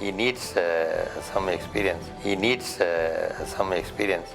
He needs some experience.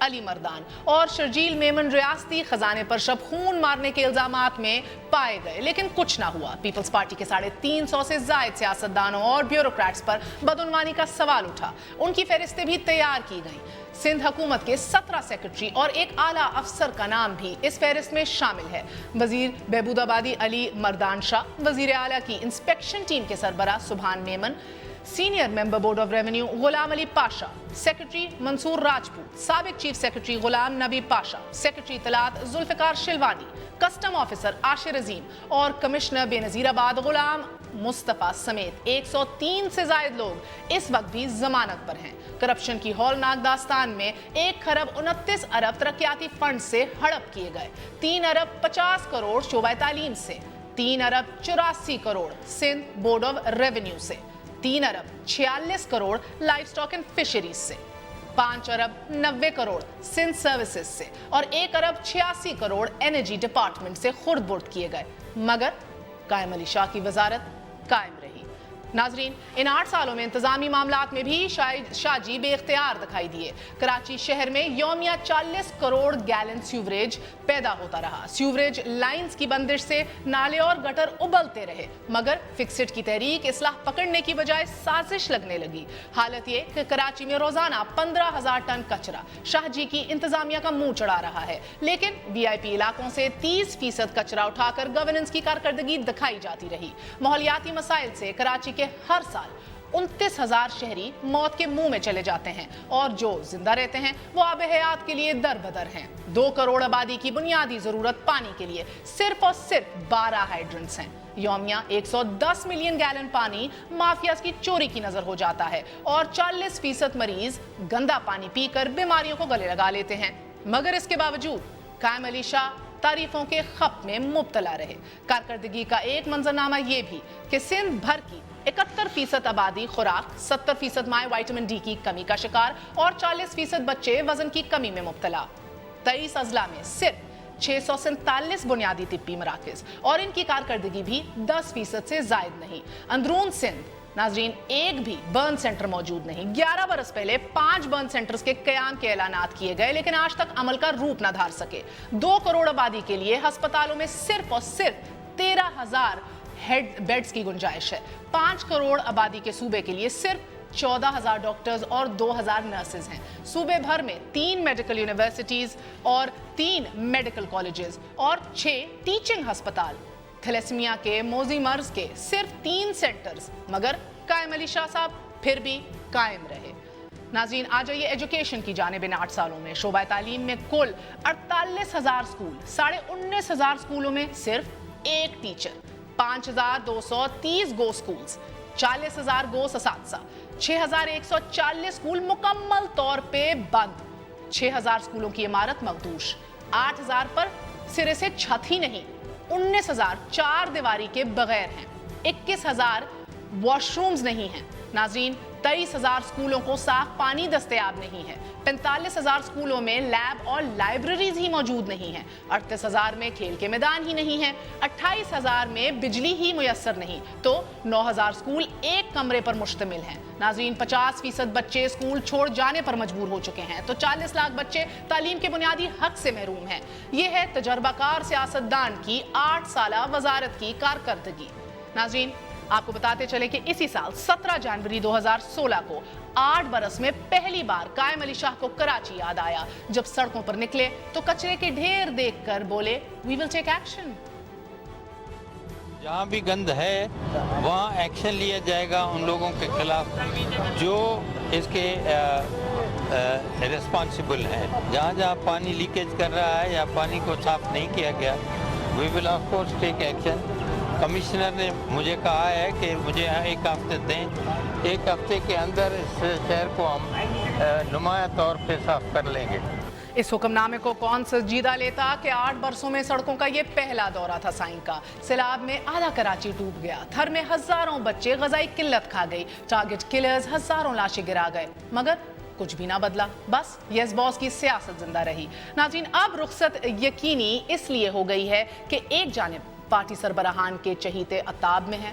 علی مردان اور شرجیل میمن ریاستی خزانے پر شب خون مارنے کے الزامات میں پائے گئے، لیکن کچھ نہ ہوا۔ پیپلز پارٹی کے 350 سے زائد سیاستدانوں اور بیوروکریٹس پر بدعنوانی کا سوال اٹھا۔ ان کی فہرستیں بھی تیار کی گئیں۔ سندھ حکومت کے 17 سیکرٹری اور ایک اعلیٰ افسر کا نام بھی اس فہرست میں شامل ہے۔ وزیر بہبود آبادی علی مردان شاہ، وزیر اعلیٰ کی انسپیکشن ٹیم کے سربراہ سبحان Memon, senior member board of revenue Ghulam Ali Pasha, secretary منصور راجپوت، سابق چیف سیکرٹری غلام نبی پاشا، سیکرٹری اطلاعات ذوالفقار شلوانی، کسٹم آفیسر عاشر عظیم اور کمشنر بے نظیر آباد غلام مصطفیٰ سمیت 103 سے زائد لوگ اس وقت بھی ضمانت پر ہیں۔ کرپشن کی ہولناک داستان میں 1.29 ارب ترقیاتی فنڈ سے ہڑپ کیے گئے، 3 ارب 50 کروڑ شعبہ تعلیم سے، 3 ارب 84 crore Sindh board of revenue سے، 3 ارب 46 crore life stock and fisheries سے، 5 ارب 90 کروڑ سندھ سروسز سے اور 1 ارب 86 کروڑ انرجی ڈپارٹمنٹ سے خرد برد کیے گئے، مگر قائم علی شاہ کی وزارت قائم رہی۔ ناظرین، ان 8 سالوں میں انتظامی معاملات میں بھی شاہ جی بے اختیار دکھائی دیے۔ کراچی شہر میں یومیہ 40 کروڑ گیلن سیوریج پیدا ہوتا رہا۔ سیوریج لائنز کی بندش سے نالے اور گٹر ابلتے رہے، مگر فکسڈ کی تحریک اصلاح پکڑنے کی بجائے سازش لگنے لگی۔ حالت یہ کہ کراچی میں روزانہ 15,000 ٹن کچرا شاہ جی کی انتظامیہ کا منہ چڑھا رہا ہے، لیکن وی آئی پی علاقوں سے 30% کچرا اٹھا کر گورننس کی کارکردگی دکھائی جاتی رہی۔ ماحولیاتی مسائل سے کراچی کے ہر سال 29,000 شہری موت کے منہ میں چلے جاتے ہیں اور جو زندہ رہتے ہیں وہ آب حیات کے لیے در بدر ہیں۔ 2 کروڑ آبادی کی بنیادی ضرورت پانی کے لیے صرف اور صرف 12 ہائیڈرنٹس ہیں۔ یومیہ 110 ملین گیلن پانی مافیاز کی چوری کی نظر ہو جاتا ہے اور 40% مریض گندا پانی پی کر بیماریوں کو گلے لگا لیتے ہیں، مگر اس کے باوجود قائم علی شاہ تعریفوں کے خپ میں مبتلا رہے۔ کارکردگی کا ایک منظرنامہ یہ بھی کہ سندھ بھر کی 71% آبادی خوراک، 70% مائع وائٹامن ڈی کی کمی کا شکار اور 40% بچے وزن کی کمی میں مبتلا۔ 23 اضلاع میں صرف 647 بنیادی طبی مراکز اور ان کی کارکردگی بھی 10% سے زائد نہیں۔ اندرون سندھ ناظرین ایک بھی برن سینٹر موجود نہیں۔ 11 برس پہلے 5 برن سینٹرز کے قیام کے اعلانات کیے گئے، لیکن آج تک عمل کا روپ نہ دھار سکے۔ 2 کروڑ آبادی کے لیے ہسپتالوں میں صرف اور صرف 13,000 بیڈز کی گنجائش ہے۔ 5 کروڑ آبادی کے صوبے کے لیے صرف 14,000 ڈاکٹرز اور 2,000 نرسز ہیں۔ صوبے بھر میں 3 میڈیکل یونیورسٹیز اور 3 میڈیکل کالجز اور 6 ٹیچنگ ہسپتال، تھیلیسیمیا کے، موذی مرض کے صرف 3 سینٹرز، مگر قائم علی شاہ صاحب پھر بھی قائم رہے۔ ناظرین، آ جائیے ایجوکیشن کی جانب۔ ان 8 سالوں میں شعبہ تعلیم میں کل 48,000 اسکول، 19,500 اسکولوں میں صرف 1 ٹیچر، 5,230 گو اسکولز، 40,000 گو اساتذہ، 6,140 اسکول مکمل طور پہ بند، 6,000 اسکولوں کی عمارت مخدوش، 8,000 پر سرے سے چھت ہی نہیں، 19,000 چار دیواری کے بغیر ہیں، 21,000 واش رومز نہیں ہیں۔ ناظرین، 23,000 اسکولوں کو صاف پانی دستیاب نہیں ہے، 45,000 اسکولوں میں لیب اور لائبریریز ہی موجود نہیں ہیں، 38,000 میں کھیل کے میدان ہی نہیں ہیں، 28,000 میں بجلی ہی میسر نہیں، تو 9,000 اسکول ایک کمرے پر مشتمل ہیں۔ ناظرین، 50% بچے اسکول چھوڑ جانے پر مجبور ہو چکے ہیں، تو 40 لاکھ بچے تعلیم کے بنیادی حق سے محروم ہیں۔ یہ ہے تجربہ کار سیاستدان کی 8 سالہ وزارت کی کارکردگی۔ ناظرین، آپ کو بتاتے چلے کہ اسی سال 17 جنوری 2016 کو 8 برس میں پہلی بار قائم علی شاہ کو کراچی یاد آیا، جب سڑکوں پر نکلے تو کچرے کے ڈھیر دیکھ کر بولے وی ول ٹیک ایکشن۔ جہاں بھی گند ہے وہاں ایکشن لیا جائے گا ان لوگوں کے خلاف جو اس کے ریسپانسبل ہیں۔ جہاں جہاں پانی لیکیج کر رہا ہے یا پانی کو صاف نہیں کیا گیا، we will of course take action. Commissioner نے مجھے کہا ہے کہ مجھے 1 ہفتے دیں، 1 ہفتے کے اندر اس شہر کو ہم نمایاں طور پہ صاف کر لیں گے۔ اس حکم نامے کو کون سنجیدہ لیتا کہ 8 برسوں میں سڑکوں کا یہ پہلا دورہ تھا سائن کا۔ سیلاب میں آدھا کراچی ڈوب گیا، تھر میں ہزاروں بچے غذائی قلت کھا گئی، ٹارگٹ کلرز ہزاروں لاشیں گرا گئے، مگر کچھ بھی نہ بدلا، بس یس باس کی سیاست زندہ رہی۔ ناظرین، اب رخصت یقینی اس لیے ہو گئی ہے کہ ایک جانب پارٹی سربراہان کے چہیتے عتاب میں ہیں،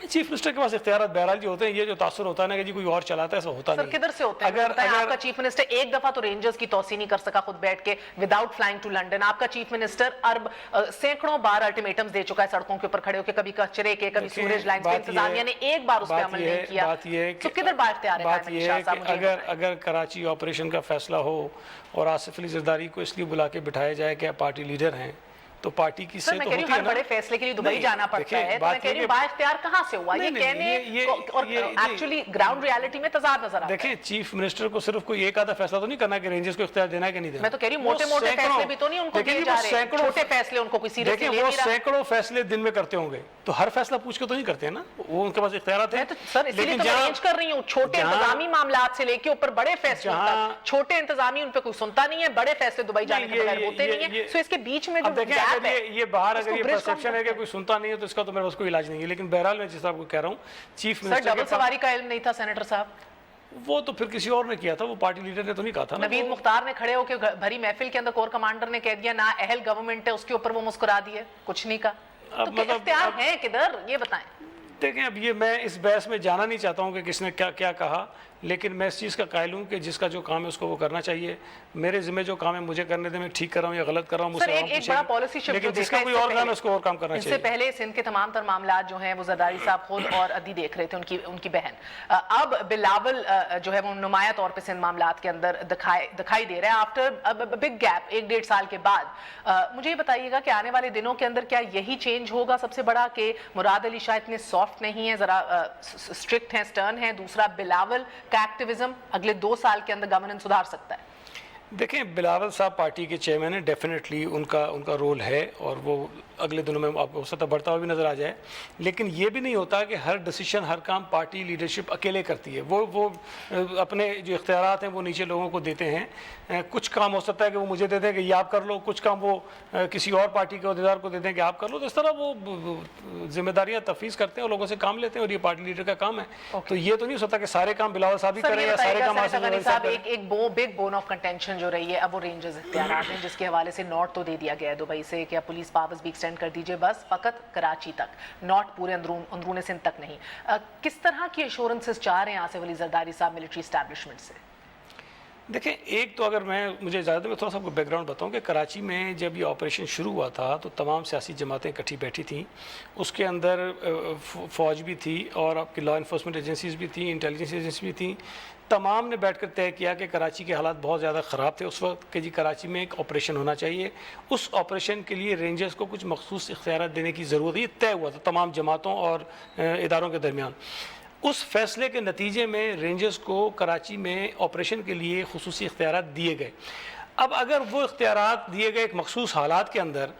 چیف منسٹر کے پاس اختیارات بہرحال جو ہوتے ہیں, یہ جو تاثر ہوتا ہے نا کہ جی کوئی اور چلاتا ہے, ایسا ہوتا سر نہیں. کدھر سے ہوتے ہیں؟ آپ کا چیف منسٹر ایک دفعہ تو رینجرز کی توسیع نہیں کر سکا خود بیٹھ کے وداؤٹ فلائنگ ٹو لنڈن. آپ کا چیف منسٹر سینکڑوں بار الٹیمیٹمز دے چکا ہے سڑکوں کے اوپر کھڑے ہو کے, کبھی کچرے کے, کبھی سورج لائنز کے. انتظامیہ نے ایک بار اس پہ عمل نہیں کیا. تو کدھر با اختیار ہے؟ بات یہ ہے کہ اگر کراچی آپریشن کا فیصلہ ہو اور آصف علی زرداری کو اس لیے بلا کے بٹھایا جائے کہ آپ پارٹی لیڈر ہیں, تو پارٹی کی سے تو ہوتی ہے نا. ہر بڑے فیصلے کے لیے دبئی جانا پڑتا ہے, تو میں کہہ رہی ہوں با اختیار کہاں سے ہوا یہ کہنے اور ایکچولی گراؤنڈ ریالٹی میں تضاد نظر آتا ہے. دیکھیں چیف منسٹر کو صرف کوئی ایک آدھا فیصلہ تو نہیں کرنا کہ رینجرز کو اختیار دینا ہے کہ نہیں دینا. میں تو کہہ رہی ہوں موٹے موٹے فیصلے بھی تو نہیں ان کو دیے جا رہے, چھوٹے فیصلے ان کو کوئی سیریسلی لے نہیں رہا. دیکھیں وہ سینکڑوں فیصلے دن میں کرتے ہوں گے, تو ہر فیصلہ پوچھ کے تو نہیں کرتے ہیں نا, وہ ان کے پاس اختیارات ہیں. سر اسی لیے تو میں ارینج کر رہی ہوں, چھوٹے انتظامی معاملات سے لے کے اوپر بڑے فیصلوں تک. چھوٹے انتظامی ان پہ کوئی سنتا نہیں ہے, بڑے فیصلے دبئی جانے کے بغیر ہوتے نہیں ہیں. سو اس کے بیچ میں جو گیپ ہے, یہ باہر اگر یہ پرسیپشن ہے کہ کوئی سنتا نہیں ہے تو اس کا تو میرے پاس کوئی علاج نہیں ہے. لیکن بہرحال میں جس طرح کو کہہ رہا ہوں, چیف منسٹر سر ڈبل سواری کا علم نہیں تھا سینیٹر صاحب, وہ تو پھر کسی اور نے کیا تھا, وہ پارٹی لیڈر نے تو نہیں کہا تھا. نوید مختار نے کھڑے ہو کے بھری محفل کے اندر کور کمانڈر نے کہہ دیا نا اہل گورنمنٹ ہے, اس کے اوپر وہ مسکرا دیے, کچھ نہیں کہا. تو اختیار ہے کدھر یہ بتائیں. دیکھیں اب یہ میں اس بحث میں جانا نہیں چاہتا ہوں کہ کس نے کیا کیا کہا, لیکن میں اس چیز کا قائل ہوں کہ جس کا جو کام ہے اس کو وہ کرنا چاہیے. میرے ذمہ جو کام ہے مجھے کرنے دیں, میں ٹھیک کر رہا ہوں یا غلط کر رہا ہوں مجھ سے عوام ایک بڑا پالیسی شفٹ لیکن جس کا کوئی اور کام ہے اس کو اور کام کرنا چاہیے. اس سے پہلے سندھ کے تمام تر معاملات جو ہیں وہ زرداری صاحب خود اور عدی دیکھ رہے تھے, ان کی بہن. اب بلاول جو ہے وہ نمایاں طور پہ سندھ معاملات کے اندر دکھائی دے رہا ہے آفٹر بگ گیپ, 1-1.5 سال کے بعد. مجھے یہ بتائیے گا کہ آنے والے دنوں کے اندر کیا یہی چینج ہوگا سب سے بڑا کہ مراد علی شاہ اتنے سافٹ نہیں ہیں, ذرا اسٹرکٹ ہیں, سٹرن ہیں. دوسرا بلاول کا ایکٹیویزم اگلے 2 سال کے اندر گورننس سدھار سکتا ہے. دیکھیں بلاول صاحب پارٹی کے چیئرمین ہیں, ڈیفینیٹلی ان کا رول ہے اور وہ اگلے دنوں میں آپ کو ہو سکتا ہے بڑھتا ہوا بھی نظر آ جائے. لیکن یہ بھی نہیں ہوتا کہ ہر ڈیسیشن ہر کام پارٹی لیڈرشپ اکیلے کرتی ہے. وہ اپنے جو اختیارات ہیں وہ نیچے لوگوں کو دیتے ہیں. کچھ کام ہو سکتا ہے کہ وہ مجھے دے دیں کہ یہ آپ کر لو, کچھ کام وہ کسی اور پارٹی کے عہدیدار کو دے دیں کہ آپ کر لو. تو اس طرح وہ ذمہ داریاں تفویض کرتے ہیں اور لوگوں سے کام لیتے ہیں, اور یہ پارٹی لیڈر کا کام ہے. تو یہ تو نہیں ہو سکتا کہ سارے کام بلاول صاحب ہی کریں یا سارے کام ایک بگ بون آف کنٹینشن جو رہی ہے اب وہ رینجرز اختیارات ہیں, جس کے حوالے سے نوٹ تو دے دیا گیا ہے دبئی سے کہ پولیس پاورز بھی ایکسٹینڈ کر دیجئے, بس فقط کراچی تک, ناٹ پورے اندرون سندھ تک نہیں. کس طرح کی ایشورنسز چاہ رہے ہیں آصف علی زرداری صاحب ملٹری اسٹیبلشمنٹ سے؟ دیکھیں ایک تو اگر مجھے اجازت ہے میں تھوڑا سا آپ کو بیک گراؤنڈ بتاؤں کہ کراچی میں جب یہ آپریشن شروع ہوا تھا تو تمام سیاسی جماعتیں اکٹھی بیٹھی تھیں. اس کے اندر فوج بھی تھی اور آپ کی لا انفورسمنٹ ایجنسیز بھی تھیں, انٹیلیجنس ایجنسیز بھی تھیں. تمام نے بیٹھ کر طے کیا کہ کراچی کے حالات بہت زیادہ خراب تھے اس وقت کہ جی کراچی میں ایک آپریشن ہونا چاہیے. اس آپریشن کے لیے رینجرز کو کچھ مخصوص اختیارات دینے کی ضرورت ہے. یہ طے ہوا تھا تمام جماعتوں اور اداروں کے درمیان. اس فیصلے کے نتیجے میں رینجرز کو کراچی میں آپریشن کے لیے خصوصی اختیارات دیے گئے. اب اگر وہ اختیارات دیے گئے ایک مخصوص حالات کے اندر,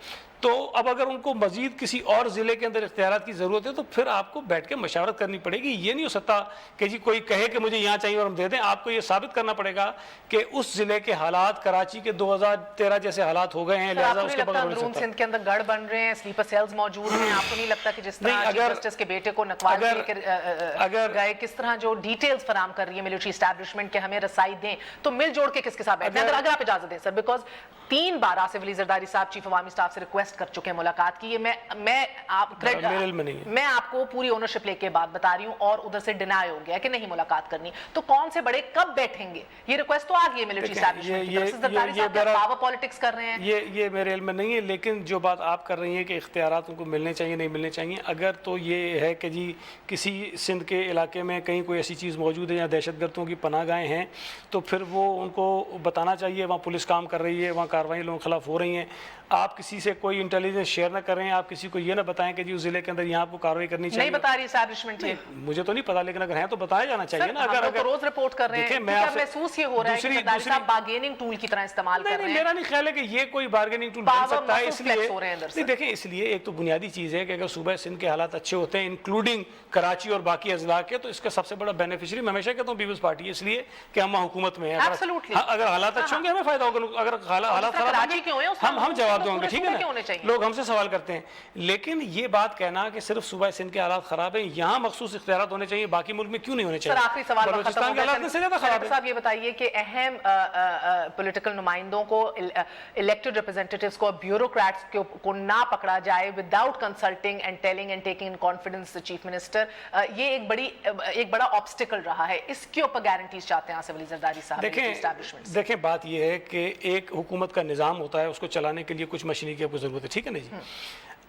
تو اب اگر ان کو مزید کسی اور ضلع کے اندر اختیارات کی ضرورت ہے تو پھر آپ کو بیٹھ کے مشاورت کرنی پڑے گی. یہ نہیں ہو سکتا کہ جی کوئی کہے کہ مجھے یہاں چاہیے اور ہم دے دیں. آپ کو یہ ثابت کرنا پڑے گا کہ اس ضلع کے حالات کراچی کے 2013 جیسے حالات ہو گئے ہیں, لہٰذا اس کے بغیر ہو نہیں سکتا. سندھ کے اندر گڑھ بن رہے ہیں, سلیپر سیلز موجود ہیں. آپ کو نہیں لگتا کہ جس طرح چیف جسٹس کے بیٹے کو نکوال گئے, کس طرح جو ڈیٹیلز فراہم کر رہی ہے ملٹری اسٹیبلشمنٹ کہ ہمیں رسائی دیں, تو مل جوڑ کے کس کے ساتھ بیٹھیں؟ اگر آپ اجازت دیں سر, بیکاز 3 بار آصف علی زرداری صاحب چیف عوامی اسٹاف سے ریکویسٹ کر چکے ہیں ملاقات کی. یہ میں آپ کو پوری اونرشپ لے کے بات بتا رہی ہوں اور ادھر سے ڈینائی ہو گیا کہ نہیں ملاقات کرنی. تو کون سے بڑے کب بیٹھیں گے؟ یہ ریکویسٹ تو آ گئی ہے ملٹری اسٹیبلشمنٹ کی طرف سے. زرداری صاحب کیا پاور پالیٹکس کر رہے ہیں؟ یہ میرے علم میں نہیں ہے, لیکن جو بات آپ کر رہی ہیں کہ اختیارات ان کو ملنے چاہیے نہیں ملنے چاہیے, اگر تو یہ ہے کہ جی کسی سندھ کے علاقے میں کہیں کوئی ایسی چیز موجود ہے یا دہشت گردوں کی پناہ گاہیں ہیں, تو پھر وہ ان کو بتانا چاہیے. وہاں پولیس کام کر رہی ہے, وہاں کارروائی لوگوں کے خلاف ہو رہی ہیں. آپ کسی سے کوئی انٹیلیجنس شیئر نہ کریں, آپ کسی کو یہ نہ بتائیں کہ جی اس ضلع کے اندر یہاں آپ کو کارروائی کرنی چاہیے. نہیں بتا رہی اسٹیبلشمنٹ ہے, مجھے تو نہیں پتا, لیکن اگر ہیں تو بتایا جانا چاہیے نا. اگر روز رپورٹ کر رہے ہیں, محسوس یہ ہو رہا ہے کہ زرداری صاحب بارگیننگ ٹول کی طرح استعمال کر رہے ہیں. میرا نہیں خیال ہے کہ یہ کوئی بارگیننگ ٹول بن سکتا ہے. اس لیے دیکھیں, اس لیے ایک تو بنیادی چیز ہے کہ اگر صوبہ سندھ کے حالات اچھے ہوتے ہیں انکلوڈنگ کراچی اور باقی اضلاع کے, تو اس کا سب سے بڑا بینیفیشری میں ہمیشہ کہتا ہوں پیپلز پارٹی ہے, اس لیے کہ ہم حکومت میں ہیں. اگر حالات اچھے ہوں گے ہمیں فائدہ ہوگا, اگر حالات خراب ہوں گے ہم جواب جواب دوں گے, پورے ٹھیک صوبے ہے کے ہونے نا, چاہیے. لوگ ہم سے سوال کرتے ہیں, لیکن یہ بات کہنا کہ صرف صوبہ سندھ کے حالات خراب ہیں, یہاں مخصوص اختیارات ہونے چاہیے, باقی ملک میں کیوں نہیں ہونے سر چاہیے؟ آخری سوال ختم بلوچستان ہو کے حالات میں سے زیادہ گیا. خراب ہے. صاحب یہ بتائیے کہ اہم پولیٹیکل نمائندوں کو, الیکٹڈ ریپرزینٹیٹیوز کو, بیوروکریٹس کو نہ پکڑا جائے without consulting and telling and taking in confidence the chief minister, یہ ایک بڑا آبسٹیکل رہا ہے. اس کے اوپر گارنٹیز چاہتے ہیں آصف علی زرداری صاحب. دیکھیں بات یہ ہے کہ ایک حکومت کا نظام ہوتا ہے, اس کو چلانے کے لیے کچھ مشینری کی آپ کو ضرورت ہے, ٹھیک ہے نا جی.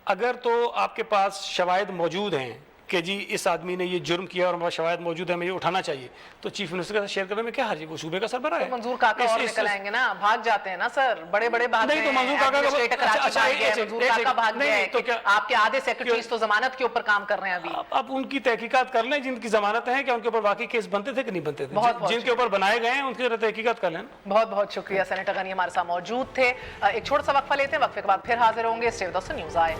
اگر تو آپ کے پاس شواہد موجود ہیں کہ جی اس آدمی نے یہ جرم کیا اور ہمارا شواہد موجود ہے, ہمیں یہ اٹھانا چاہیے, تو چیف منسٹر کے ساتھ شیئر کرنے میں کیا حرج ہے؟ وہ صوبے کا سربراہ ہے. منظور کاکا اور نکل آئیں گے نا, بھاگ جاتے ہیں نا سر, بڑے بڑے بھاگ نہیں تو منظور کاکا منظور کاکا بھاگ گیا ہے, آپ کے آدھے سیکرٹریز تو ضمانت کے اوپر کام کر رہے ہیں ابھی. اب ان کی تحقیقات کر لیں, جن کی ضمانتیں ہیں کہ ان کے اوپر واقعی کیس بنتے تھے کہ نہیں بنتے تھے, جن کے اوپر بنائے گئے ہیں ان کی تحقیقات کر لیں. بہت بہت شکریہ. سینیٹر غنی ہمارے ساتھ موجود تھے. ایک چھوٹا سا وقفہ لیتے ہیں, وقفے کے بعد پھر حاضر ہوں گے. اسٹے ود اس, نیوز آئے.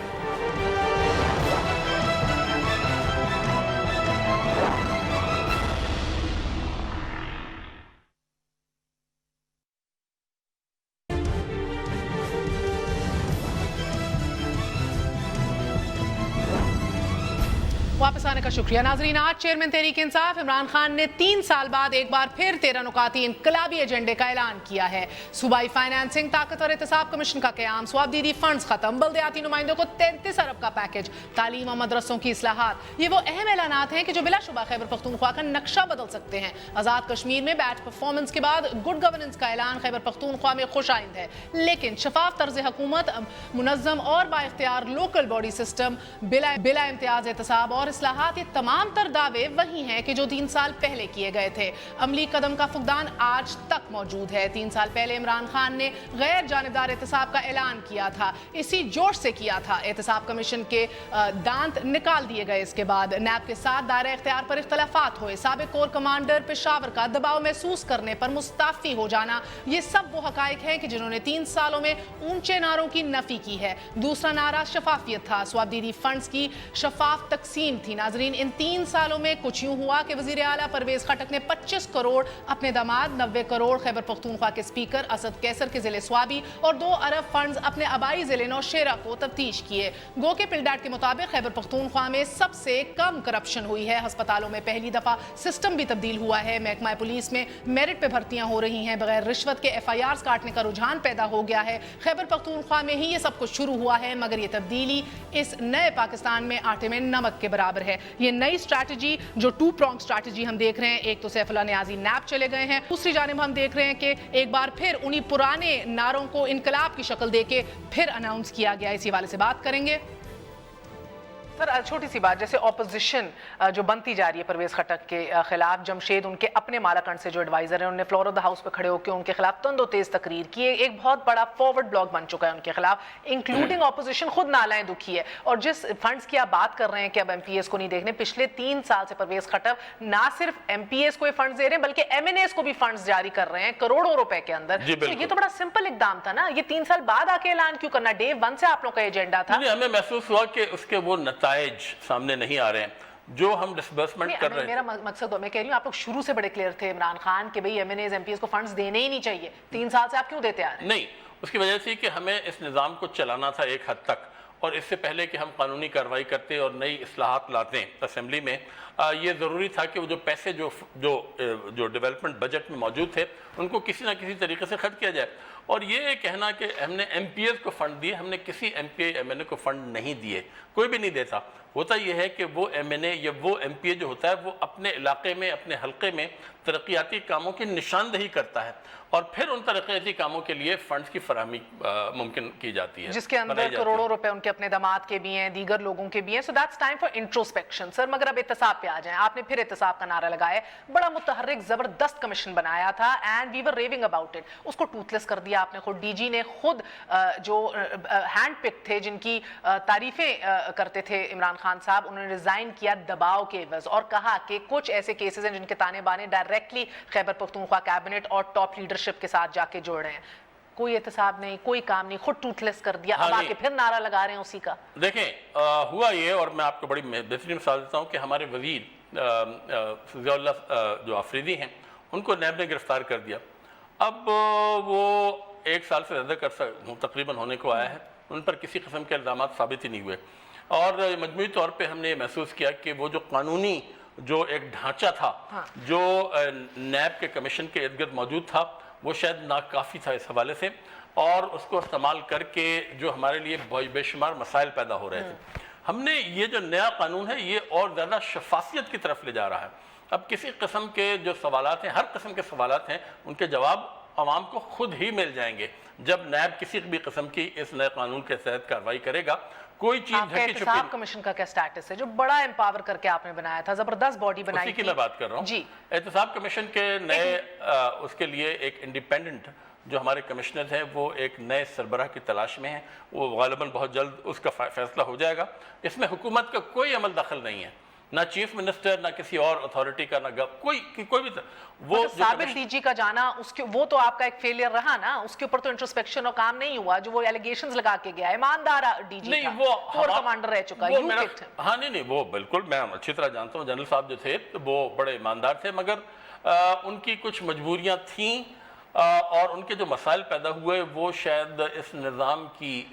واپس آنے کا شکریہ. ناظرین, آج چیئرمین تحریک انصاف عمران خان نے 3 سال بعد ایک بار پھر 13 نکاتی انقلابی ایجنڈے کا اعلان کیا ہے. صوبائی فائنانسنگ, طاقتور احتساب کمیشن کا قیام, سوابدیدی فنڈز ختم, بلدیاتی نمائندوں کو 33 ارب کا پیکج, تعلیم اور مدرسوں کی اصلاحات. یہ وہ اہم اعلانات ہیں کہ جو بلا شبہ خیبر پختونخوا کا نقشہ بدل سکتے ہیں. آزاد کشمیر میں بیڈ پرفارمنس کے بعد گڈ گورننس کا اعلان خیبر پختونخوا میں خوش آئند ہے, لیکن شفاف طرز حکومت, منظم اور با اختیار لوکل باڈی سسٹم, بلا امتیاز احتساب اور اصلاحات, یہ تمام تر دعوے وہی ہیں کہ جو 3 سال پہلے کیے گئے تھے. عملی قدم کا فقدان آج تک موجود ہے. 3 سال پہلے عمران خان نے غیر جانبدار احتساب کا اعلان کیا تھا, اسی جوش سے کیا تھا. احتساب کمیشن کے دانت نکال دیے گئے. اس کے بعد نیب کے ساتھ دائرہ اختیار پر اختلافات ہوئے. سابق کور کمانڈر پشاور کا دباؤ محسوس کرنے پر مستعفی ہو جانا, یہ سب وہ حقائق ہیں کہ جنہوں نے 3 سالوں میں اونچے نعروں کی نفی کی ہے. دوسرا نعرہ شفافیت تھا. سوابدیدی فنڈز کی شفاف تقسیم تھی. ناظرین, ان 3 سالوں میں کچھ یوں ہوا کہ وزیر اعلیٰ پرویز خٹک نے 25 کروڑ اپنے داماد, 90 کروڑ خیبر پختونخوا کے اسپیکر اسد کیسر کے ضلع سوابی اور 2 ارب فنڈز اپنے آبائی ضلع نوشیرہ کو تفتیش کیے. گو کے پلڈاٹ کے مطابق خیبر پختونخوا میں سب سے کم کرپشن ہوئی ہے. ہسپتالوں میں پہلی دفعہ سسٹم بھی تبدیل ہوا ہے. محکمہ پولیس میں میرٹ پہ بھرتیاں ہو رہی ہیں. بغیر رشوت کے FIRs کاٹنے کا رجحان پیدا ہو گیا ہے. خیبر پختونخوا میں ہی یہ سب کچھ شروع ہوا ہے, مگر یہ تبدیلی اس نئے پاکستان میں آٹے میں نمک کے برابر ہے. یہ نئی اسٹریٹجی جو 2 پرونگ اسٹریٹجی ہم دیکھ رہے ہیں, ایک تو سیف اللہ نیازی نیب چلے گئے ہیں, دوسری جانب ہم دیکھ رہے ہیں کہ ایک بار پھر انہی پرانے نعروں کو انقلاب کی شکل دے کے پھر اناؤنس کیا گیا. اسی حوالے سے بات کریں گے. سر چھوٹی سی بات, جیسے اپوزیشن جو بنتی جا رہی ہے پرویز خٹک کے خلاف, جمشید ان کے اپنے مالاکنڈ سے جو ایڈوائزر ہیں, انہوں نے فلور آف دا ہاؤس پہ کھڑے ہو کے ان کے خلاف تند و تیز تقریر کی ہے. ایک بہت بڑا فارورڈ بلاک بن چکا ہے ان کے خلاف, انکلوڈنگ اپوزیشن خود نالائیں دکھی ہے. اور جس فنڈز کی آپ بات کر رہے ہیں کہ اب MPAs کو نہیں دیکھنے, پچھلے 3 سال سے پرویز خٹک نہ صرف MPAs کو فنڈز دے رہے ہیں بلکہ MNAs کو بھی فنڈز جاری کر رہے ہیں کروڑوں روپے کے اندر. یہ تو بڑا سمپل اقدام تھا نا, یہ 3 سال بعد آ کے اعلان کیوں کرنا؟ ڈے 1 سے آپ لوگوں کا ایجنڈا تھا. ہمیں محسوس ہوا کہ اس کے وہ نتائج سامنے نہیں آ رہے ہیں جو ہم ڈسبرسمنٹ کر رہے ہیں. میرا مقصد میں کہہ رہی ہوں, آپ لوگ شروع سے بڑے کلیئر تھے عمران خان کہ بھئی MNAs MPAs کو فنڈز دینے ہی نہیں چاہیے. 3 سال سے آپ کیوں دیتے آ رہے ہیں؟ نہیں, اس کی وجہ سے کہ ہمیں اس نظام کو چلانا تھا ایک حد تک, اور اس سے پہلے کہ ہم قانونی کارروائی کرتے اور نئی اصلاحات لاتے ہیں اسمبلی میں, یہ ضروری تھا کہ وہ جو پیسے جو ڈیولپمنٹ بجٹ میں موجود تھے ان کو کسی نہ کسی طریقے سے خرچ کیا جائے. اور یہ کہنا کہ ہم نے MPAs کو فنڈ دیے, ہم نے کسی MPA MNA کو فنڈ نہیں دیے, کوئی بھی نہیں دیتا. ہوتا یہ ہے کہ وہ MNA یا وہ MPA جو ہوتا ہے وہ اپنے علاقے میں, اپنے حلقے میں ترقیاتی کاموں کی نشاندہی کرتا ہے, اور پھر ان ترقیاتی کاموں کے لیے فنڈز کی فراہمی ممکن کی جاتی ہے, جس کے اندر کروڑوں روپے ان کے اپنے داماد کے بھی ہیں, دیگر لوگوں کے بھی ہیں. So that's time for introspection. Sir مگر اب احتساب پہ آ جائیں. آپ نے پھر احتساب کا نعرہ لگایا, بڑا متحرک زبردست کمیشن بنایا تھا, and we were raving about it. اس کو ٹوتھ لیس کر دیا آپ نے. خود DG نے خود جو ہینڈ پک تھے, جن کی تعریفیں کرتے تھے عمران خان صاحب, انہوں نے ریزائن کیا دباؤ کے عوض, اور کہا کہ کچھ ایسے کیسز ہیں جن کے تانے بانے ڈائریکٹلی خیبر پختونخوا کیبنٹ اور ٹاپ لیڈرشپ کے ساتھ جا کے جوڑ رہے ہیں. کوئی احتساب نہیں, کوئی کام نہیں, خود ٹوتھ لیس کر دیا. اب آ کے پھر نعرہ لگا رہے ہیں اسی کا. دیکھیں ہوا یہ, اور میں آپ کو بڑی بہترین مثال دیتا ہوں کہ ہمارے وزیر فضیہ اللہ جو آفریدی ہیں, ان کو نیب نے گرفتار کر دیا. اب وہ 1 سال سے زیادہ تقریباً ہونے کو آیا ہے، ان پر کسی قسم کے الزامات ثابت ہی نہیں ہوئے، اور مجموعی طور پہ ہم نے یہ محسوس کیا کہ وہ جو قانونی جو ایک ڈھانچہ تھا جو نیب کے کمیشن کے ارد گرد موجود تھا وہ شاید ناکافی تھا اس حوالے سے، اور اس کو استعمال کر کے جو ہمارے لیے بے شمار مسائل پیدا ہو رہے تھے۔ ہم نے یہ جو نیا قانون ہے یہ اور زیادہ شفافیت کی طرف لے جا رہا ہے۔ اب کسی قسم کے جو سوالات ہیں، ہر قسم کے سوالات ہیں، ان کے جواب عوام کو خود ہی مل جائیں گے جب نیب کسی بھی قسم کی اس نئے قانون کے تحت کارروائی کرے گا۔ کوئی چیز آپ کا احتساب کمیشن کا کیا سٹیٹس ہے جو بڑا امپاور کر کے آپ نے بنایا تھا، زبردست باڈی بنائی اسی کی میں بات کر رہا ہوں جی۔ احتساب کمیشن کے نئے اس کے لیے ایک انڈیپینڈنٹ جو ہمارے کمشنر ہیں وہ ایک نئے سربراہ کی تلاش میں ہیں، وہ غالباً بہت جلد اس کا فیصلہ ہو جائے گا۔ اس میں حکومت کا کوئی عمل دخل نہیں ہے، نہ چیف منسٹر، نہ کسی اور اتھارٹی کا، نہ کوئی بھی وہ ثابت ڈی جی کا جانا وہ تو آپ کا ایک فیلئر رہا نا، اس کے اوپر تو انٹروسپیکشن اور کام نہیں ہوا، جو وہ ایلیگیشنز لگا کے گیا، ایماندار ڈی جی کا، کور کمانڈر رہ چکا ہے۔ ہاں نہیں وہ بالکل میں اچھی طرح جانتا ہوں، جنرل صاحب جو تھے وہ بڑے ایماندار تھے، مگر ان کی کچھ مجبوریاں تھیں اور ان کے جو مسائل پیدا ہوئے وہ شاید اس نظام کی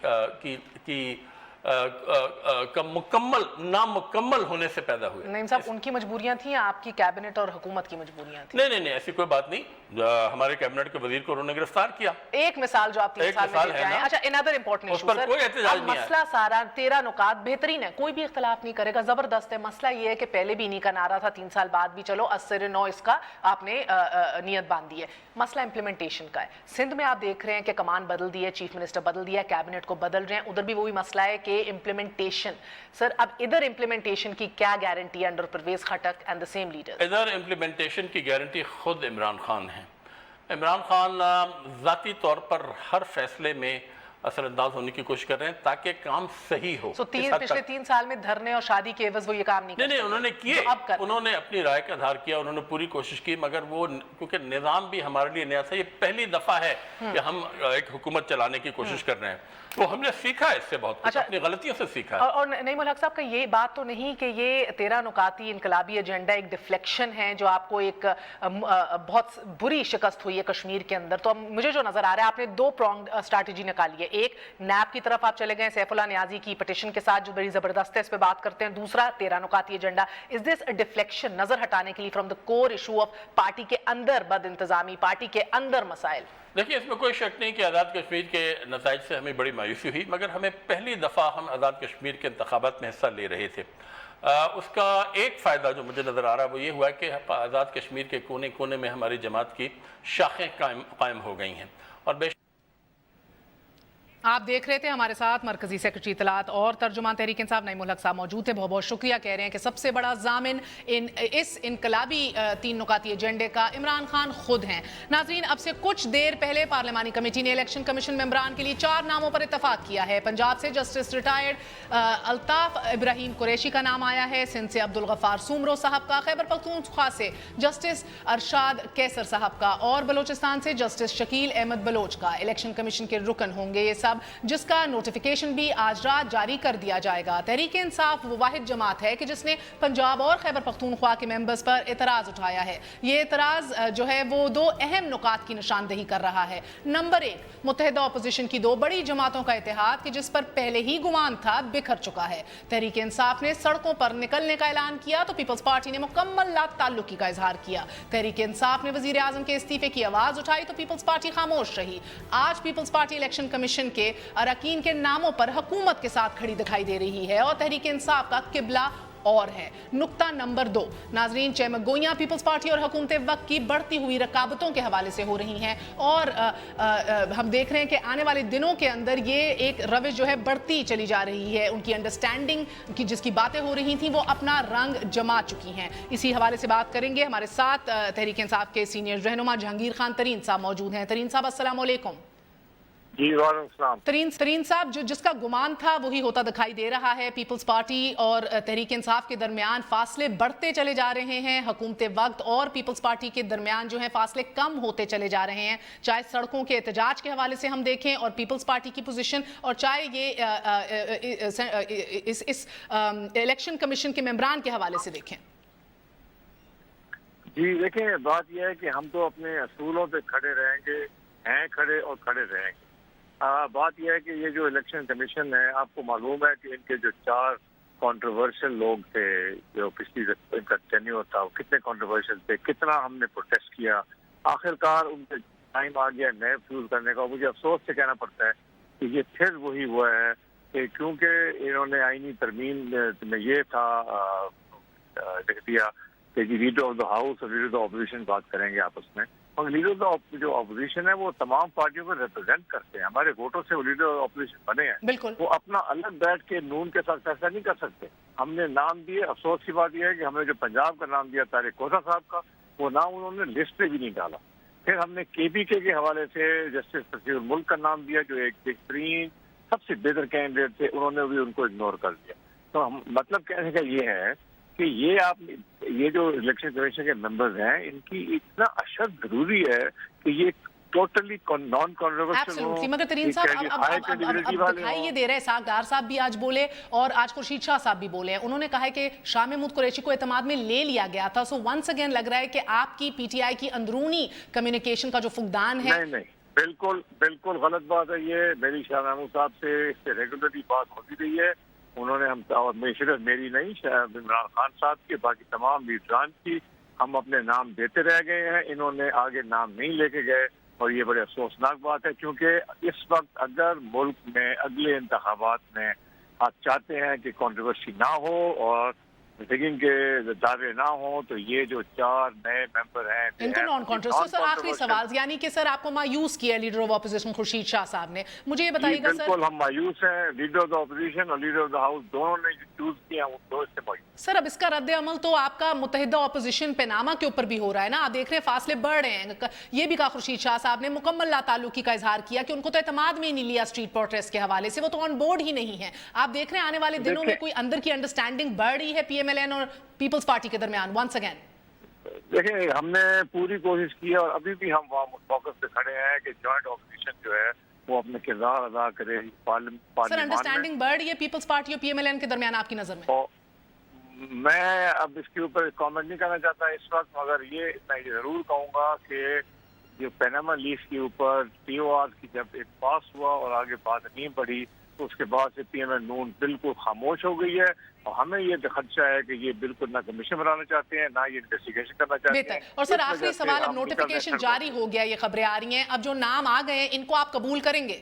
نامکمل ہونے سے پیدا ہوئے۔ نعیم صاحب ان کی مجبوریاں تھیں، آپ کی کیبنٹ اور حکومت کی مجبوریاں تھیں؟ نہیں ایسی کوئی بات نہیں، ہمارے کیبنٹ کے وزیر کو انہوں نے گرفتار کیا۔ ایک مثال جو آپ 3 سال میں دے جائیں۔ اچھا another important issue سر، اب مسئلہ سارا 13 نکات بہترین ہے، کوئی بھی اختلاف نہیں کرے گا، زبردست ہے۔ مسئلہ یہ ہے کہ پہلے بھی انہی کا نعرہ تھا، 3 سال بعد بھی چلو اثر نو اس کا آپ نے نیت باندھی ہے۔ مسئلہ امپلیمنٹیشن کا ہے۔ سندھ میں آپ دیکھ رہے ہیں کہ کمان بدل دی ہے، چیف منسٹر بدل دیا ہے، کیبنٹ کو بدل رہے ہیں، ادھر بھی وہی مسئلہ ہے کہ امپلیمنٹیشن۔ سر اب ادھر امپلیمنٹیشن کی کیا گارنٹی ہے under Pervez Khattak and the same leaders؟ ادھر امپلیمنٹیشن کی گارنٹی خود عمران خان ہے۔ عمران خان ذاتی طور پر ہر فیصلے میں اثر انداز ہونے کی کوشش کر رہے ہیں تاکہ کام صحیح ہو۔ پچھلے 3 سال میں دھرنے اور شادی کے عوض وہ یہ کام نہیں نہیں انہوں نے کیے، انہوں نے اپنی رائے کا اظہار کیا، انہوں نے پوری کوشش کی، مگر وہ کیونکہ نظام بھی ہمارے لیے نیا تھا، یہ پہلی دفعہ ہے کہ ہم ایک حکومت چلانے کی کوشش کر رہے ہیں، تو ہم نے سیکھا ہے اس سے بہت کچھ، اپنی غلطیوں سے سیکھا ہے۔ اور نعیم الحق صاحب کا یہ بات تو نہیں کہ یہ 13 نکاتی انقلابی ایجنڈا ایک ڈیفلیکشن ہے جو آپ کو ایک بہت بری شکست ہوئی ہے کشمیر کے اندر، تو مجھے جو نظر آ رہا ہے آپ نے 2 پرونگ اسٹریٹجی نکالی ہے، ایک نیب کی طرف آپ چلے گئے سیف اللہ نیازی کی پٹیشن کے ساتھ جو بڑی زبردست ہے، اس پہ بات کرتے ہیں، دوسرا 13 نکاتی ایجنڈا۔ از دس اے ڈیفلیکشن نظر ہٹانے کے لیے from the core issue of party کے اندر بد انتظامی، پارٹی کے اندر مسائل؟ دیکھیے اس میں کوئی شک نہیں کہ آزاد کشمیر کے نتائج سے ہمیں بڑی مایوسی ہوئی، مگر ہمیں پہلی دفعہ ہم آزاد کشمیر کے انتخابات میں حصہ لے رہے تھے۔ اس کا ایک فائدہ جو مجھے نظر آ رہا ہے وہ یہ ہوا کہ آزاد کشمیر کے کونے کونے میں ہماری جماعت کی شاخیں قائم ہو گئی ہیں، اور آپ دیکھ رہے تھے ہمارے ساتھ مرکزی سیکرٹری اطلاعات اور ترجمان تحریک انصاف نعیم الحق صاحب موجود تھے، بہت بہت شکریہ۔ کہہ رہے ہیں کہ سب سے بڑا ضامن اس انقلابی 3 نکاتی ایجنڈے کا عمران خان خود ہیں۔ ناظرین اب سے کچھ دیر پہلے پارلیمانی کمیٹی نے الیکشن کمیشن ممبران کے لیے 4 ناموں پر اتفاق کیا ہے۔ پنجاب سے جسٹس ریٹائرڈ الطاف ابراہیم قریشی کا نام آیا ہے، سندھ سے عبدالغفار سومرو صاحب کا، خیبر پختونخوا سے جسٹس ارشاد کیسر صاحب کا، اور بلوچستان سے جسٹس شکیل احمد بلوچ کا الیکشن کمیشن کے رکن ہوں گے یہ سب، جس کا نوٹیفیکیشن بھی آج رات جاری کر دیا جائے گا۔ تحریک انصاف وہ واحد جماعت ہے کہ جس نے پنجاب اور خیبر پختونخوا کے ممبرز پر اعتراض اٹھایا ہے۔ یہ اعتراض جو ہے وہ 2 اہم نکات کی نشاندہی کر رہا ہے۔ نمبر 1، متحدہ اپوزیشن کی 2 بڑی جماعتوں کا اتحاد کہ جس پر پہلے ہی گمان تھا بکھر چکا ہے۔ تحریک انصاف نے سڑکوں پر نکلنے کا اعلان کیا تو پیپلز پارٹی نے مکمل لا تعلقی کا اظہار کیا۔ تحریک انصاف نے وزیر اعظم کے استعفے کی آواز اٹھائی تو پیپلز پارٹی خاموش رہی۔ آج پیپلز پارٹی الیکشن کمیشن کے اراکین کے ناموں پر حکومت کے ساتھ کھڑی دکھائی دے رہی ہے اور تحریک انصاف کا قبلہ اور ہے۔ نقطہ نمبر 2، ناظرین چہمگوئیاں پیپلز پارٹی اور حکومت وقت کی بڑھتی ہوئی رکابتوں کے حوالے سے ہو رہی ہیں، اور ہم دیکھ رہے ہیں کہ آنے والے دنوں کے اندر یہ ایک روش جو ہے بڑھتی چلی جا رہی ہے۔ ان کی انڈرسٹینڈنگ کی جس کی باتیں ہو رہی تھیں وہ اپنا رنگ جما چکی ہیں۔ اسی حوالے سے بات کریں گے، ہمارے ساتھ تحریک انصاف کے سینئر رہنما جہانگیر خان ترین صاحب موجود ہیں۔ ترین صاحب السلام علیکم۔ جی وعلیکم السلام۔ ترین صاحب جس کا گمان تھا وہی ہوتا دکھائی دے رہا ہے، پیپلز پارٹی اور تحریک انصاف کے درمیان فاصلے بڑھتے چلے جا رہے ہیں، حکومت وقت اور پیپلز پارٹی کے درمیان جو ہے فاصلے کم ہوتے چلے جا رہے ہیں، چاہے سڑکوں کے احتجاج کے حوالے سے ہم دیکھیں اور پیپلز پارٹی کی پوزیشن، اور چاہے یہ اس الیکشن کمیشن کے ممبران کے حوالے سے دیکھیں۔ جی دیکھیں، بات یہ ہے کہ ہم تو اپنے اصولوں پہ کھڑے رہیں گے، ہیں کھڑے اور کھڑے رہیں گے۔ بات یہ ہے کہ یہ جو الیکشن کمیشن ہے، آپ کو معلوم ہے کہ ان کے جو 4 کنٹروورشل لوگ تھے جو پچھلی ان کا ٹینیور تھا، وہ کتنے کنٹروورشل تھے، کتنا ہم نے پروٹیسٹ کیا، آخرکار ان کے ٹائم آ گیا نئے فیوز کرنے کا۔ مجھے افسوس سے کہنا پڑتا ہے کہ یہ پھر وہی ہوا ہے کہ کیونکہ انہوں نے آئینی ترمیم میں یہ تھا لکھ دیا کہ لیڈر آف دا ہاؤس اور لیڈر آف دا اپوزیشن بات کریں گے آپس میں، اور لیڈر آف دا جو اپوزیشن ہے وہ تمام پارٹیوں کو ریپرزینٹ کرتے ہیں، ہمارے ووٹوں سے وہ لیڈر آف اپوزیشن بنے ہیں، بالکل وہ اپنا الگ بیٹھ کے نون کے ساتھ فیصلہ نہیں کر سکتے۔ ہم نے نام دیے، افسوس کی بات یہ ہے کہ ہم نے جو پنجاب کا نام دیا طارق کوثر صاحب کا، وہ نام انہوں نے لسٹ پہ بھی نہیں ڈالا۔ پھر ہم نے کے پی کے حوالے سے جسٹس تقی الملک کا نام دیا جو ایک بہترین سب سے بہتر کینڈیڈیٹ تھے، انہوں نے بھی ان کو اگنور کر دیا۔ تو ہم مطلب کہنے کا یہ ہے کہ یہ جو الیکشن کمیشن کے ممبرز ہیں، ان کی اتنا اشد ضروری ہے کہ یہ ٹوٹلی نان ایبسولوٹلی، مگر ترین صاحب اب دکھائی یہ دے رہے ہیں، اسحاق ڈار صاحب بھی آج بولے اور آج خورشید شاہ صاحب بھی بولے ہیں، انہوں نے کہا ہے کہ شاہ محمود قریشی کو اعتماد میں لے لیا گیا تھا۔ سو ونس اگین لگ رہا ہے کہ آپ کی پی ٹی آئی کی اندرونی کمیونیکیشن کا جو فقدان ہے۔ نہیں، بالکل غلط بات ہے یہ۔ میری شاہ محمود صاحب سے ریگولرلی بات ہوتی رہی ہے، انہوں نے ہم صرف میری نہیں، عمران خان صاحب کے باقی تمام لیڈران کی ہم اپنے نام دیتے رہ گئے ہیں، انہوں نے آگے نام نہیں لے کے گئے، اور یہ بڑے افسوسناک بات ہے کیونکہ اس وقت اگر ملک میں اگلے انتخابات میں آپ چاہتے ہیں کہ کنٹروورسی نہ ہو اور ریگنگ کے دعوے نہ ہوں تو یہ جو 4 نئے ممبر ہیں ان کو نان کنٹروورشل۔ سر آخری سوال، یعنی کہ سر آپ کو مایوس کیا leader of opposition Khurshid Shah صاحب نے، مجھے یہ بتائیے گا سر۔ بالکل ہم مایوس ہیں، لیڈر آف دا اپوزیشن اور لیڈر آف دا ہاؤس دونوں نے چوز کیا، ان دو سے مایوس۔ سر اب اس کا رد عمل تو آپ کا متحدہ اپوزیشن پہ نامہ کے اوپر بھی ہو رہا ہے نا، آپ دیکھ رہے ہیں فاصلے بڑھ رہے ہیں۔ یہ بھی کہا خورشید شاہ صاحب نے، مکمل لا تعلقی کا اظہار کیا کہ ان کو تو اعتماد میں ہی نہیں لیا اسٹریٹ پروٹیسٹ کے حوالے سے، وہ تو آن بورڈ ہی نہیں ہے۔ آپ دیکھ رہے ہیں آنے والے دنوں میں کوئی اندر کی انڈرسٹینڈنگ بڑھ رہی ہے پی ایم ایل این اور پیپلز پارٹی کے درمیان ونس اگین؟ دیکھیں ہم نے پوری کوشش کی اور ابھی بھی ہم وہاں موقف پہ کھڑے ہیں کہ جوائنٹ اپوزیشن جو ہے وہ اپنے کردار ادا کرے پارلیمان۔ سر انڈرسٹینڈنگ بڑھ رہی ہے پیپلز پارٹی اور پی ایم ایل این کے درمیان آپ کی نظر میں؟ میں اب اس کے اوپر کامنٹ نہیں کرنا چاہتا اس وقت، مگر میں یہ ضرور کہوں گا کہ جو پیناما لیف کے اوپر ٹی او آر کی جب ایک پاس ہوا اور آگے بات نہیں بڑھی تو اس کے بعد سے پی ایم ایل نون بالکل خاموش ہو گئی ہے، اور ہمیں یہ خدشہ ہے کہ یہ بالکل نہ کمیشن بنانا چاہتے ہیں نہ یہ انویسٹیگیشن کرنا چاہتے ہیں۔ اور سر آخری سوال، اب نوٹیفیکیشن جاری ہو گیا، یہ خبریں آ رہی ہیں، اب جو نام آ گئے ہیں ان کو آپ قبول کریں گے؟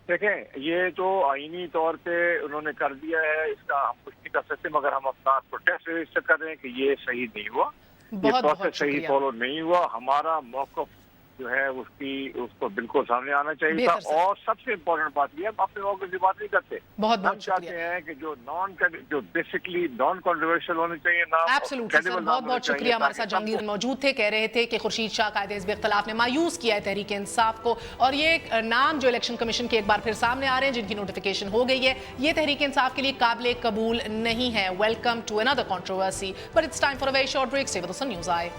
دیکھیں یہ تو آئینی طور پہ انہوں نے کر دیا ہے، اس کا ہم کچھ نہیں کر سکتے، مگر ہم اپنا پروٹیسٹ رجسٹر کر رہے ہیں کہ یہ صحیح نہیں ہوا، یہ پروسیس صحیح فالو نہیں ہوا، ہمارا موقف جو ہے اس کو بالکل سامنے آنا چاہیے تھا، اور سب سے امپورٹنٹ بات یہ ہے ہم اپنے موقف کی بات نہیں کرتے، ہم چاہتے ہیں کہ جو بیسکلی نان کنٹروورشل ہونے چاہیے نام۔ ایبسولوٹلی سر، بہت بہت شکریہ، ہمارے ساتھ جہانگیر موجود تھے، کہہ رہے تھے کہ خورشید شاہ قائد حزب اختلاف نے مایوس کیا ہے تحریک انصاف کو، اور یہ نام جو الیکشن کمیشن کے ایک بار پھر سامنے آ رہے ہیں جن کی نوٹیفیکیشن ہو گئی ہے، یہ تحریک انصاف کے لیے قابل قبول نہیں ہے۔ Welcome to another controversy, but it's time for a very short break. Stay with us on News Eye.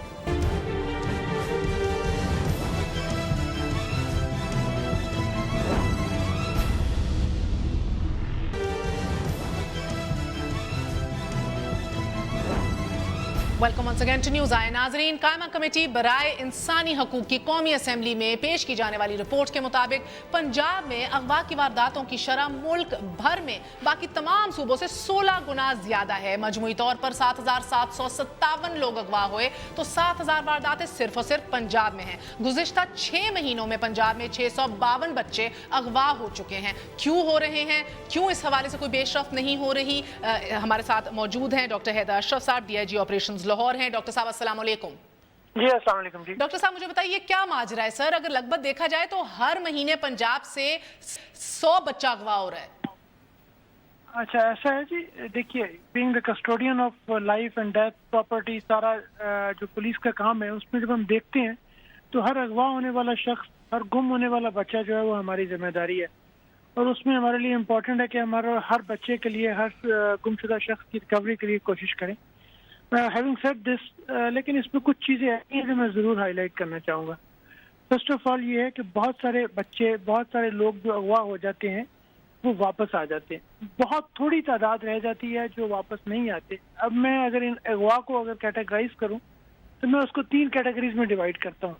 Welcome once again to News Eye. ناظرین، قائمہ کمیٹی برائے انسانی حقوق کی قومی اسمبلی میں پیش کی جانے والی رپورٹ کے مطابق پنجاب میں اغوا کی وارداتوں کی شرح ملک بھر میں باقی تمام صوبوں سے 16 گنا زیادہ ہے۔ مجموعی طور پر 7,757 لوگ اغوا ہوئے تو 7,000 وارداتیں صرف اور صرف پنجاب میں ہیں۔ گزشتہ 6 مہینوں میں پنجاب میں 652 بچے اغوا ہو چکے ہیں۔ کیوں ہو رہے ہیں، کیوں اس حوالے سے کوئی پیش رفت نہیں ہو رہی؟ ہمارے ساتھ موجود ہیں ڈاکٹر حیدر اشرف صاحب، D I G operations Lahore ہیں۔ ڈاکٹر صاحب السلام علیکم۔ جی السلام علیکم۔ جی ڈاکٹر صاحب مجھے بتائیے کیا ماجرا ہے سر؟ اگر لگ بھگ دیکھا جائے تو ہر مہینے پنجاب سے 100 بچہ اغوا ہو رہا ہے۔ اچھا ایسا ہے جی، دیکھیے being the custodian of life and death property, سارا جو پولیس کا کام ہے اس میں جب ہم دیکھتے ہیں تو ہر اغوا ہونے والا شخص، ہر گم ہونے والا بچہ جو ہے وہ ہماری ذمہ داری ہے، اور اس میں ہمارے لیے امپورٹنٹ ہے کہ ہمارا ہر بچے کے لیے، ہر گمشدہ شخص کی ریکوری کے لیے کوشش کریں۔ ہیونگ سیڈ دس، لیکن اس میں کچھ چیزیں ایسی ہیں جو میں ضرور ہائی لائٹ کرنا چاہوں گا۔ فرسٹ آف آل یہ ہے کہ بہت سارے بچے، بہت سارے لوگ جو اغوا ہو جاتے ہیں وہ واپس آ جاتے ہیں، بہت تھوڑی تعداد رہ جاتی ہے جو واپس نہیں آتے۔ اب میں اگر ان اغوا کو اگر کیٹیگرائز کروں تو میں اس کو 3 کیٹیگریز میں ڈیوائڈ کرتا ہوں۔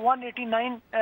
189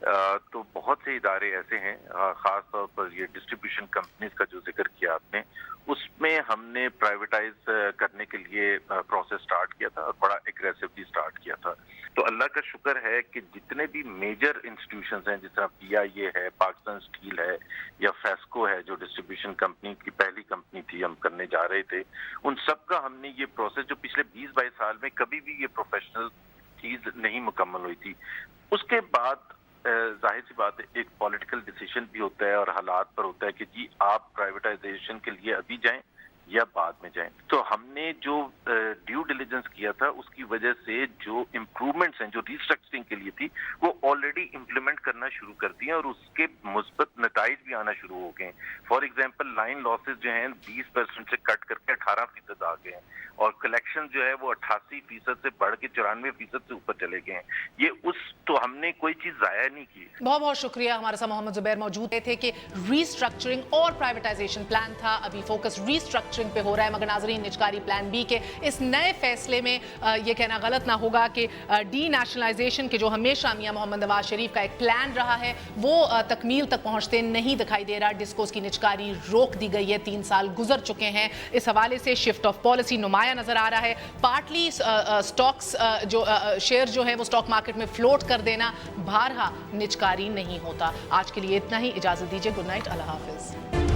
تو بہت سے ادارے ایسے ہیں، خاص طور پر یہ ڈسٹریبیوشن کمپنیز کا جو ذکر کیا آپ نے، اس میں ہم نے پرائیویٹائز کرنے کے لیے پروسیس سٹارٹ کیا تھا اور بڑا ایگریسولی سٹارٹ کیا تھا. تو اللہ کا شکر ہے کہ جتنے بھی میجر انسٹیٹیوشنز ہیں، جس طرح PIA ہے، پاکستان اسٹیل ہے یا فیسکو ہے جو ڈسٹریبیوشن کمپنی کی پہلی کمپنی تھی ہم کرنے جا رہے تھے، ان سب کا ہم نے یہ پروسیس جو پچھلے 20-22 سال میں کبھی بھی یہ پروفیشنل چیز نہیں مکمل ہوئی تھی. اس کے بعد ظاہر سی بات ہے ایک پولیٹیکل ڈیسیژن بھی ہوتا ہے اور حالات پر ہوتا ہے کہ جی آپ پرائیویٹائزیشن کے لیے ابھی جائیں یا بعد میں جائیں. تو ہم نے جو ڈیو ڈیلیجنس کیا تھا اس کی وجہ سے جو امپروومنٹس ہیں جو ریسٹرکچرنگ کے لیے تھی وہ آلریڈی امپلیمنٹ کرنا شروع کر دی ہیں اور اس کے مثبت نتائج بھی آنا شروع ہو گئے ہیں. فار ایگزامپل لائن لاسز جو ہیں 20% سے کٹ کر کے 18% آ گئے ہیں اور کلیکشن جو ہے وہ 88% سے بڑھ کے 94% سے اوپر چلے گئے ہیں. یہ تو ہم نے کوئی چیز ضائع نہیں کی. بہت بہت شکریہ. ہمارے ساتھ محمد زبیر موجود تھے کہ ریسٹرکچرنگ اور پرائیویٹائزیشن پلان تھا، ابھی فوکس ریسٹرکچرنگ پہ ہو رہا ہے. مگر ناظرین نجکاری پلان بی کے اس نئے فیصلے میں یہ کہنا غلط نہ ہوگا کہ ڈی نیشنلائزیشن کے جو ہمیشہ میاں محمد نواز شریف کا ایک پلان رہا ہے وہ تکمیل تک پہنچتے نہیں دکھائی دے رہا. ڈسکوز کی نجکاری روک دی گئی ہے، 3 سال گزر چکے ہیں. اس حوالے سے شفٹ آف پالیسی نمایاں نظر آ رہا ہے. پارٹلی سٹاکس جو شیئر جو ہے وہ سٹاک مارکیٹ میں فلوٹ کر دینا بارہا نجکاری نہیں ہوتا. آج کے لیے اتنا ہی، اجازت دیجیے. گڈ نائٹ، اللہ حافظ.